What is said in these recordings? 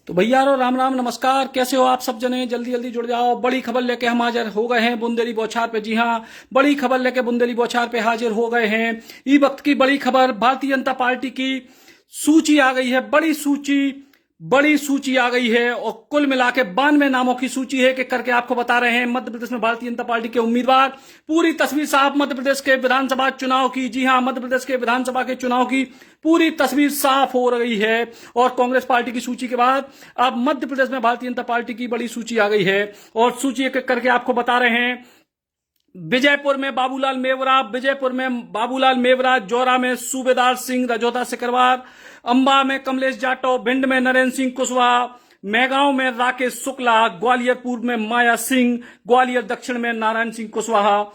तो भैया राम राम नमस्कार। कैसे हो आप सब जने? जल्दी जल्दी जुड़ जाओ। बड़ी खबर लेके हम हाजिर हो गए हैं बुंदेली बौछार पे। जी हाँ, बड़ी खबर लेके बुंदेली बौछार पे हाजिर हो गए हैं। ई वक्त की बड़ी खबर, भारतीय जनता पार्टी की सूची आ गई है। बड़ी सूची आ गई है और कुल मिला के 92 नामों की सूची है कि करके आपको बता रहे हैं। मध्य प्रदेश में भारतीय जनता पार्टी के उम्मीदवार, पूरी तस्वीर साफ मध्य प्रदेश के विधानसभा चुनाव की। जी हां, मध्य प्रदेश के विधानसभा के चुनाव की पूरी तस्वीर साफ हो रही है। और कांग्रेस पार्टी की सूची के बाद अब मध्य प्रदेश में भारतीय जनता पार्टी की बड़ी सूची आ गई है और सूची एक एक करके आपको बता रहे हैं। विजयपुर में बाबूलाल मेवरा, जौरा में सूबेदार सिंह, रजौदा सिकरवार, अंबा में कमलेश जाटव, भिंड में नरेंद्र सिंह कुशवाहा, मैगांव में राकेश शुक्ला, ग्वालियर पूर्व में माया सिंह, ग्वालियर दक्षिण में नारायण सिंह कुशवाहा,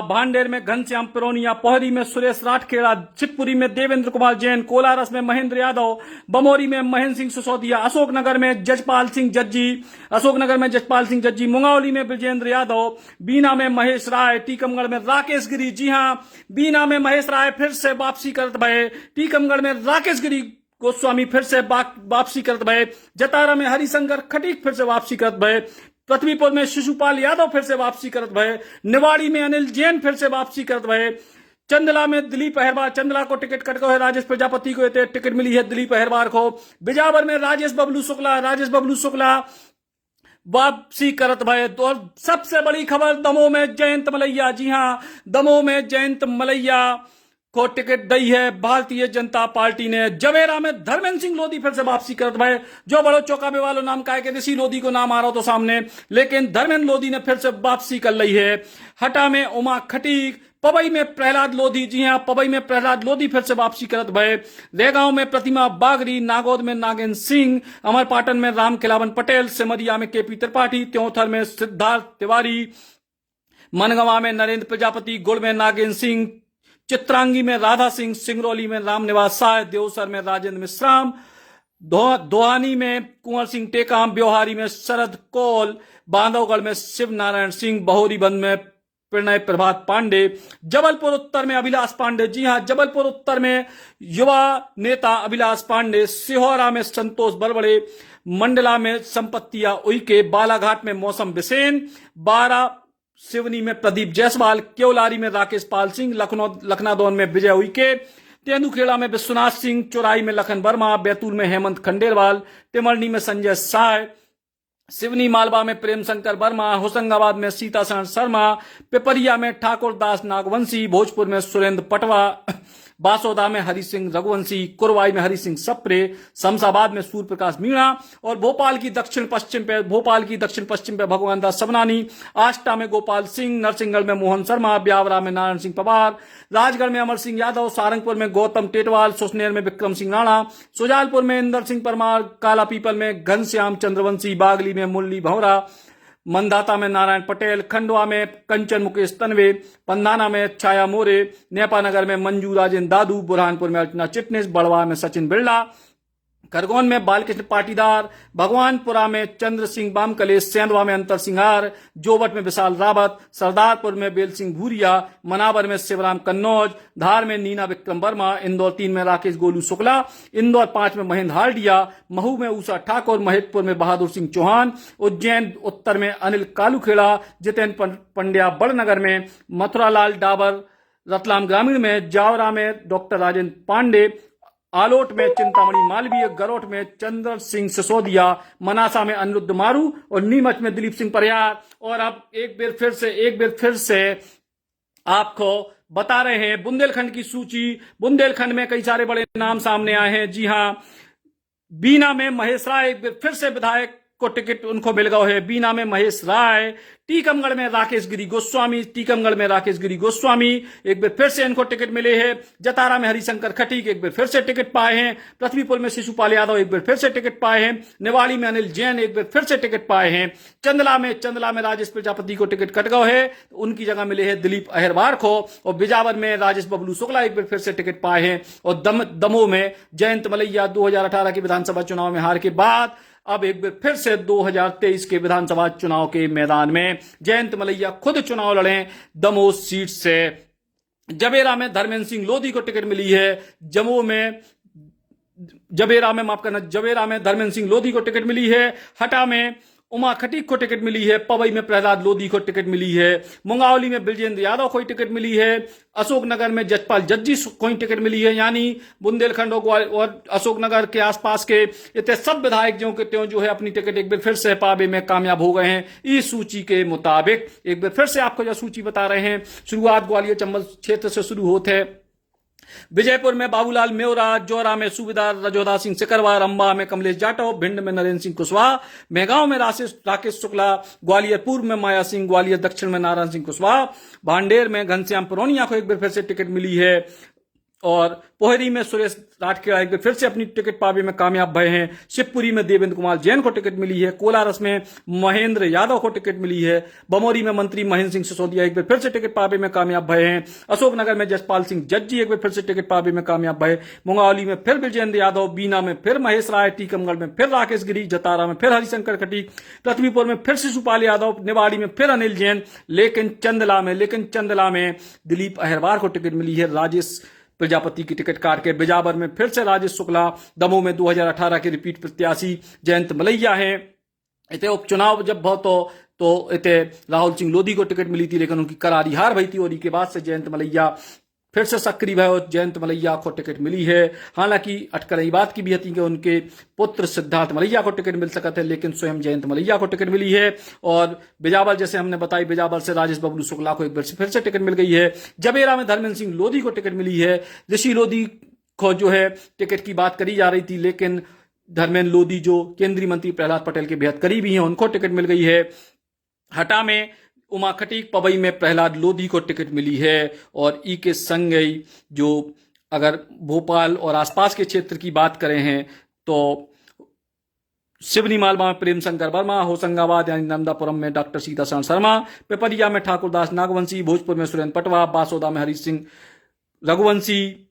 भांडेर में घनश्याम पिरोनिया, पोहरी में सुरेश राठखेड़ा, शिवपुरी में देवेंद्र कुमार जैन, कोलारस में महेंद्र यादव, बमोरी में महेंद्र सिंह सिसोदिया, अशोकनगर में जजपाल सिंह जज्जी, मुंगौली में ब्रजेंद्र यादव, बीना में महेश राय, टीकमगढ़ में राकेश गिरी। जी हां, बीना में महेश राय फिर से वापसी करत भये, टीकमगढ़ में राकेश गिरी गोस्वामी फिर से वापसी करत भये, जतारा में हरिशंकर खटीक फिर से वापसी करत भये, पृथ्वीपुर में शिशुपाल यादव फिर से वापसी करत भये, निवाड़ी में अनिल जैन फिर से वापसी करत भये, चंदला में दिलीप अहिरवार, चंदला को टिकट कट गयो है, राजेश प्रजापति को टिकट मिली है दिलीप अहिरवार को। बिजावर में राजेश बबलू शुक्ला वापसी करत भये। और सबसे बड़ी खबर, दमोह में जयंत मलैया। जी हां, दमोह में जयंत मलैया को टिकट दी है भारतीय जनता पार्टी ने। जवेरा में धर्मेंद्र सिंह लोधी फिर से वापसी करत भये, जो बड़ो चौकाबे वालों नाम का है कि ऋषि लोधी को नाम आ रहा तो सामने, लेकिन धर्मेंद्र लोधी ने फिर से वापसी कर ली है। हटा में उमा खटीक, पवई में प्रहलाद लोधी। जी हां, पवई में प्रहलाद लोधी फिर से वापसी करत भये, रेगांव में प्रतिमा बागरी, नागौद में नागेंद्र सिंह, अमरपाटन में राम खिलावन पटेल, सिमरिया में केपी त्रिपाठी, त्योंथर में सिद्धार्थ तिवारी, मनगवा में नरेंद्र प्रजापति, गुड़ में नागेंद्र सिंह, चित्रांगी में राधा सिंह, सिंगरौली में रामनिवास साय, देवसर में राजेंद्र मिश्राम, दोहानी में कुंवर सिंह टेकाम, ब्योहारी में शरद कौल, बांधवगढ़ में शिव नारायण सिंह, बहोरीबंद में प्रणय प्रभात पांडे, जबलपुर उत्तर में अभिलाष पांडे। जी हां, जबलपुर उत्तर में युवा नेता अभिलाष पांडे, सिहोरा में संतोष बरबड़े, मंडला में संपत्तिया उइके, बालाघाट में मौसम बिसेन, बारा सिवनी में प्रदीप जायसवाल, केवलारी में राकेश पाल सिंह, लखनादौन में विजय उइके, तेंदुखेड़ा में विश्वनाथ सिंह, चौराई में लखन वर्मा, बैतूल में हेमंत खंडेलवाल, टिमरनी में संजय साय, सिवनी मालवा में प्रेम शंकर वर्मा, होशंगाबाद में सीताशरण शर्मा, पिपरिया में ठाकुर दास नागवंशी, भोजपुर में सुरेंद्र पटवा, बासोदा में हरि सिंह रघुवंशी, कुरवाई में हरि सिंह सप्रे, शमशाबाद में सूर्य प्रकाश मीणा और भोपाल की दक्षिण पश्चिम पे भगवान दास सबनानी, आष्टा में गोपाल सिंह, नरसिंहगढ़ में मोहन शर्मा, ब्यावरा में नारायण सिंह पवार, राजगढ़ में अमर सिंह यादव, सारंगपुर में गौतम टेटवाल, सुसनेर में विक्रम सिंह राणा, सुजालपुर में इंदर सिंह परमार, काला पीपल में घनश्याम चंद्रवंशी, बागली में मुरली भंवरा, मंदाता में नारायण पटेल, खंडवा में कंचन मुकेश तनवे, पंधाना में छाया मोरे, नेपानगर में मंजू राजेंद्र दादू, बुरहानपुर में अर्चना चिटनिस, बड़वा में सचिन बिरला, खरगोन में बालकृष्ण पाटीदार, भगवानपुरा में चंद्र सिंह बामकले, सेंधवा में अंतर सिंहार, जोबट में विशाल रावत, सरदारपुर में बेल सिंह भूरिया, मनावर में शिवराम कन्नौज, धार में नीना विक्रम वर्मा, इंदौर 3 में राकेश गोलू शुक्ला, इंदौर 5 में महेंद्र हार्डिया, महू में ऊषा ठाकुर, महेशपुर में बहादुर सिंह चौहान, उज्जैन उत्तर में अनिल कालूखेड़ा, जितेंद्र पंड्या बड़नगर में, मथुरालाल डाबर, रतलाम ग्रामीण में, जावरा में डॉक्टर राजेंद्र पांडे, आलोट में चिंतामणि मालवीय, गरोट में चंद्र सिंह सिसोदिया, मनासा में अनिरुद्ध मारू और नीमच में दिलीप सिंह परियार। और अब एक बार फिर से आपको बता रहे हैं बुंदेलखंड की सूची। बुंदेलखंड में कई सारे बड़े नाम सामने आए हैं। जी हां, बीना में महेश राय एक बार फिर से विधायक को टिकट उनको मिल गया है, बीना में महेश राय, टीकमगढ़ में राकेश गिरी गोस्वामी एक बार फिर से इनको टिकट मिले हैं, जतारा में हरिशंकर खटीक एक बार फिर से टिकट पाए हैं, पृथ्वीपुर में शिशुपाल यादव एक बार फिर से टिकट पाए हैं, निवाड़ी में अनिल जैन एक बार फिर से टिकट पाए हैं, चंदला में राजेश प्रजापति को टिकट कट गए है, उनकी जगह मिले हैं दिलीप अहिरवार को, और बिजावर में राजेश बबलू शुक्ला एक बार फिर से टिकट पाए हैं, और दमोह में जयंत मलैया 2018 के विधानसभा चुनाव में हार के बाद अब एक बार फिर से 2023 के विधानसभा चुनाव के मैदान में जयंत मलैया खुद चुनाव लड़े दमोह सीट से। जवेरा में धर्मेंद्र सिंह लोधी को टिकट मिली है, जम्मू में जबेरा में, माफ करना, जबेरा में धर्मेंद्र सिंह लोधी को टिकट मिली है। हटा में उमा खटीक को टिकट मिली है। पवई में प्रहलाद लोधी को टिकट मिली है। मुंगावली में बिरजेंद्र यादव को टिकट मिली है। अशोकनगर में जजपाल जज्जी को टिकट मिली है। यानी बुंदेलखंड और अशोकनगर के आसपास के इतने सब विधायक जो है अपनी टिकट एक बार फिर से पावे में कामयाब हो गए हैं इस सूची के मुताबिक। एक बार फिर से आपको यह सूची बता रहे हैं। शुरुआत ग्वालियर चंबल क्षेत्र से शुरू होते है। विजयपुर में बाबूलाल मेवरा, जौरा में सूबेदार रजोदा सिंह सिकरवार, अंबा में कमलेश जाटव, भिंड में नरेंद्र सिंह कुशवाहा, मेहगांव में राकेश शुक्ला, ग्वालियर पूर्व में माया सिंह, ग्वालियर दक्षिण में नारायण सिंह कुशवाहा, भांडेर में घनश्याम पुरोनिया को एक बार फिर से टिकट मिली है और पोहरी में सुरेश राठकेड़ा एक बार फिर से अपनी टिकट पावे में कामयाब भये हैं। शिवपुरी में देवेंद्र कुमार जैन को टिकट मिली है। कोलारस में महेंद्र यादव को टिकट मिली है। बमोरी में मंत्री महेंद्र सिंह सिसोदिया एक बार फिर से टिकट पावे में कामयाब भये हैं। अशोकनगर में जसपाल सिंह जज्जी एक बार फिर से टिकट पावे में कामयाब भये। मुंगावली में फिर विजेंद्र यादव, बीना में फिर महेश राय, टीकमगढ़ में फिर राकेश गिरी, जतारा में फिर हरिशंकर खटीक, पृथ्वीपुर में फिर शिशुपाल यादव, निवाड़ी में फिर अनिल जैन, लेकिन चंदला में दिलीप अहिरवार को टिकट मिली है। राजेश प्रजापति की टिकट काट के बिजावर में फिर से राजेश शुक्ला, दमोह में 2018 के रिपीट प्रत्याशी जयंत मलैया है। इतने उपचुनाव जब बहुत तो इतने राहुल सिंह लोधी को टिकट मिली थी, लेकिन उनकी करारी हार भई थी और इसके बाद से जयंत मलैया फिर से सक्रिय भय और जयंत मलैया को टिकट मिली है। हालांकि अटकल ये बात की भी थी कि उनके पुत्र सिद्धार्थ मलैया को टिकट मिल सका थे, लेकिन स्वयं जयंत मलैया को टिकट मिली है। और बिजावर, जैसे हमने बताई, बिजावर से राजेश बबलू शुक्ला को एक बार फिर से टिकट मिल गई है। जबेरा में धर्मेंद्र सिंह लोधी को टिकट मिली है। ऋषि लोधी को जो है टिकट की बात करी जा रही थी, लेकिन धर्मेंद्र लोधी जो केंद्रीय मंत्री प्रहलाद पटेल के बेहद करीबी हैं, उनको टिकट मिल गई है। हटा में उमा खटीक, पवई में प्रहलाद लोधी को टिकट मिली है। और ई के संग जो अगर भोपाल और आसपास के क्षेत्र की बात करें हैं तो सिवनी मालवा में प्रेम शंकर वर्मा, होशंगाबाद यानी नंदापुरम में डॉक्टर सीताशरण शर्मा, पिपरिया में ठाकुरदास नागवंशी, भोजपुर में सुरेंद्र पटवा, बासोदा में हरि सिंह रघुवंशी,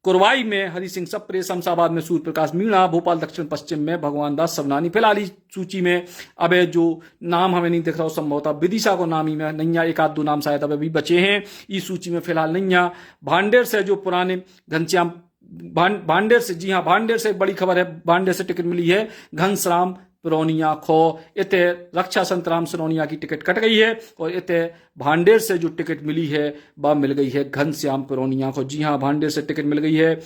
कुरवाई में हरि सिंह सप्रे, शमशाबाद में सूर्य प्रकाश मीणा, भोपाल दक्षिण पश्चिम में भगवान दास सवनानी। फिलहाल इस सूची में अब जो नाम हमें नहीं दिख रहा, संभवतः विदिशा को नाम ही में नैया, एक आध दो नाम शायद अब भी बचे हैं इस सूची में फिलहाल नैया। भांडेर से जो पुराने घनश्याम भांडेर से, जी हाँ, भांडेर से बड़ी खबर है, भांडेर से टिकट मिली है घनश्याम पुरोनिया खो। इतने रक्षा संतराम सिरोनिया की टिकट कट गई है और इतने भांडेर से जो टिकट मिली है वह मिल गई है घनश्याम पुरोनिया को। जी हाँ, भांडेर से टिकट मिल गई है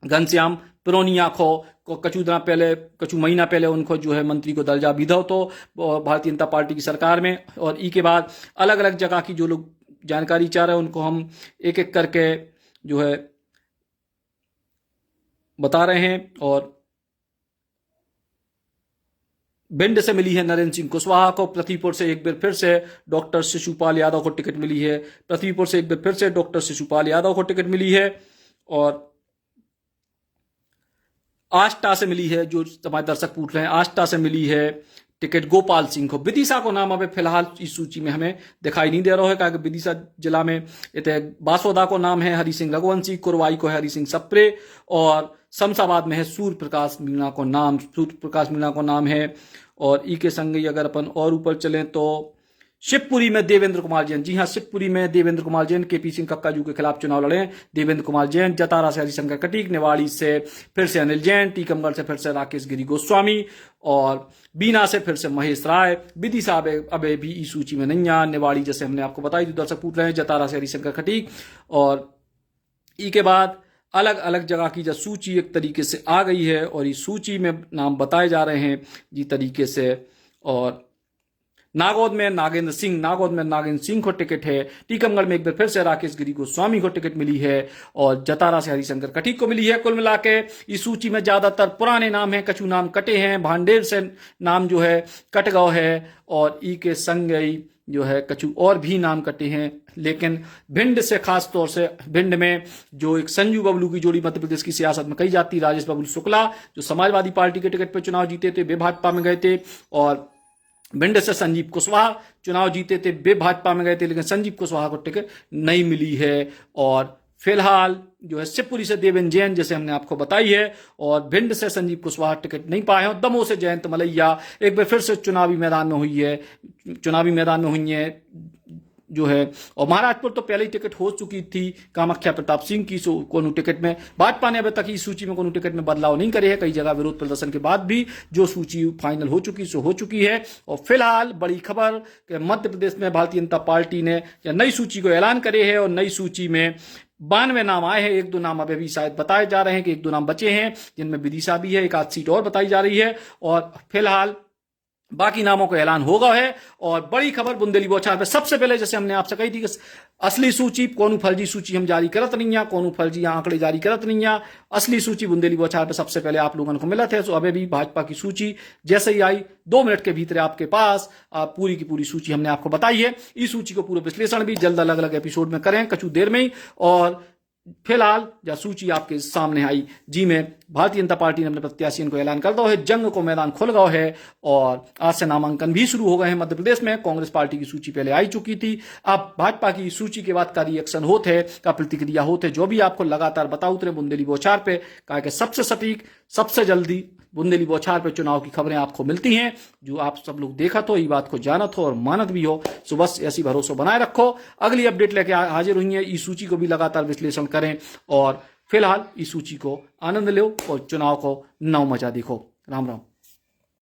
घनश्याम पुरोनिया को कछु महीना पहले उनको जो है मंत्री को दर्जा भी दो तो भारतीय जनता पार्टी की सरकार में। और ई के बाद अलग अलग जगह की जो लोग जानकारी चाह रहे हैं उनको हम एक एक करके जो है बता रहे हैं। और भिंड से मिली है नरेंद्र सिंह कुशवाहा को। पृथ्वीपुर से एक बार फिर से डॉक्टर शिशुपाल यादव को टिकट मिली है। पृथ्वीपुर से एक बार फिर से डॉक्टर शिशुपाल यादव को टिकट मिली है। और आष्टा से मिली है, जो हमारे दर्शक पूछ रहे हैं, आष्टा से मिली है टिकट गोपाल सिंह को। विदिशा को नाम अभी फिलहाल इस सूची में हमें दिखाई नहीं दे रहा है, क्योंकि विदिशा जिला में बासोदा को नाम है हरि सिंह रघुवंशी, कुरवाई को है हरि सिंह सप्रे और शमशाबाद में है सूर्य प्रकाश मीणा को नाम है। और ई के संग अगर अपन और ऊपर चलें तो शिवपुरी में देवेंद्र कुमार जैन, जी हां, शिवपुरी में देवेंद्र कुमार जैन केपी सिंह कक्काजू के खिलाफ चुनाव लड़े देवेंद्र कुमार जैन। जतारा से हरिशंकर खटीक, निवाड़ी से फिर से अनिल जैन, टीकमगढ़ से फिर से राकेश गिरी गोस्वामी और बीना से फिर से महेश राय। विदिशा अबे भी इस सूची में नहीं आ। निवाड़ी जैसे हमने आपको बताई, जो दर्शक पूछ रहे हैं, जतारा से हरिशंकर खटीक। और ई के बाद अलग अलग जगह की जो सूची एक तरीके से आ गई है और इस सूची में नाम बताए जा रहे हैं जी तरीके से। और नागौद में नागेंद्र सिंह को टिकट है। टीकमगढ़ में एक बार फिर से राकेश गिरी गोस्वामी को टिकट मिली है और जतारा से हरिशंकर खटीक को मिली है। कुल मिला के इस सूची में ज्यादातर पुराने नाम हैं, कछु नाम कटे हैं। भांडेर से नाम जो है कटगांव है और ई के संग जो है कछु और भी नाम कटे हैं। लेकिन भिंड से, खास तौर से भिंड में जो एक संजू बबलू की जोड़ी मध्य प्रदेश की सियासत में कही जाती, राजेश बबलू शुक्ला जो समाजवादी पार्टी के टिकट पर चुनाव जीते थे, वे भाजपा में गए थे। और भिंड से संजीव कुशवाहा चुनाव जीते थे, वे भाजपा में गए थे, लेकिन संजीव कुशवाहा को टिकट नहीं मिली है। और फिलहाल जो है शिवपुरी से देवेंद्र जैन, जैसे हमने आपको बताई है, और भिंड से संजीव कुशवाहा टिकट नहीं पाए हैं। दमोह से जयंत मलैया एक बार फिर से चुनावी मैदान में हुई है जो है, और महाराजपुर तो पहले ही टिकट हो चुकी थी कामाख्या प्रताप सिंह की, कोनो टिकट में भाजपा ने अभी तक इस सूची में कोनो टिकट में बदलाव नहीं करे है। कई जगह विरोध प्रदर्शन के बाद भी जो सूची फाइनल हो चुकी सो हो चुकी है। और फिलहाल बड़ी खबर कि मध्य प्रदेश में भारतीय जनता पार्टी ने नई सूची को ऐलान करे है और नई सूची में 92 नाम आए हैं। 1-2 नाम अभी शायद बताए जा रहे हैं कि 1-2 नाम बचे हैं, जिनमें विदिशा भी है, एक आध सीट और बताई जा रही है, और फिलहाल बाकी नामों का ऐलान होगा है। और बड़ी खबर बुंदेली बौछार पे सबसे पहले, जैसे हमने आपसे कही थी कि असली सूची कोनो फर्जी सूची हम जारी करत नहीं है, कोनो फर्जी आंकड़े जारी करत नहीं है, असली सूची बुंदेली बौछार पे सबसे पहले आप लोगों को मिला थे। तो अभी भी भाजपा की सूची जैसे ही आई 2 मिनट के भीतर आपके पास पूरी की पूरी सूची हमने आपको बताई है। इस सूची को पूरा विश्लेषण भी जल्द अलग अलग एपिसोड में करें कुछ देर में ही। और फिलहाल जो सूची आपके सामने आई, जी में भारतीय जनता पार्टी ने अपने प्रत्याशियों को ऐलान कर दो है, जंग को मैदान खुल गया है और आज से नामांकन भी शुरू हो गए हैं मध्य प्रदेश में। कांग्रेस पार्टी की सूची पहले आई चुकी थी, अब भाजपा की सूची के बाद का रिएक्शन होते है, का प्रतिक्रिया होते, जो भी आपको लगातार बताओ उतरे बुंदेली बौछार पे, कहा कि सबसे सटीक सबसे जल्दी बुंदेली बौछार पे चुनाव की खबरें आपको मिलती हैं। जो आप सब लोग देखत हो, ये बात को जानत हो और मानत भी हो, सो बस ऐसी भरोसा बनाए रखो। अगली अपडेट लेके हाजिर हुई है, इस सूची को भी लगातार विश्लेषण करें और फिलहाल इस सूची को आनंद लो और चुनाव को नौ मजा देखो। राम राम।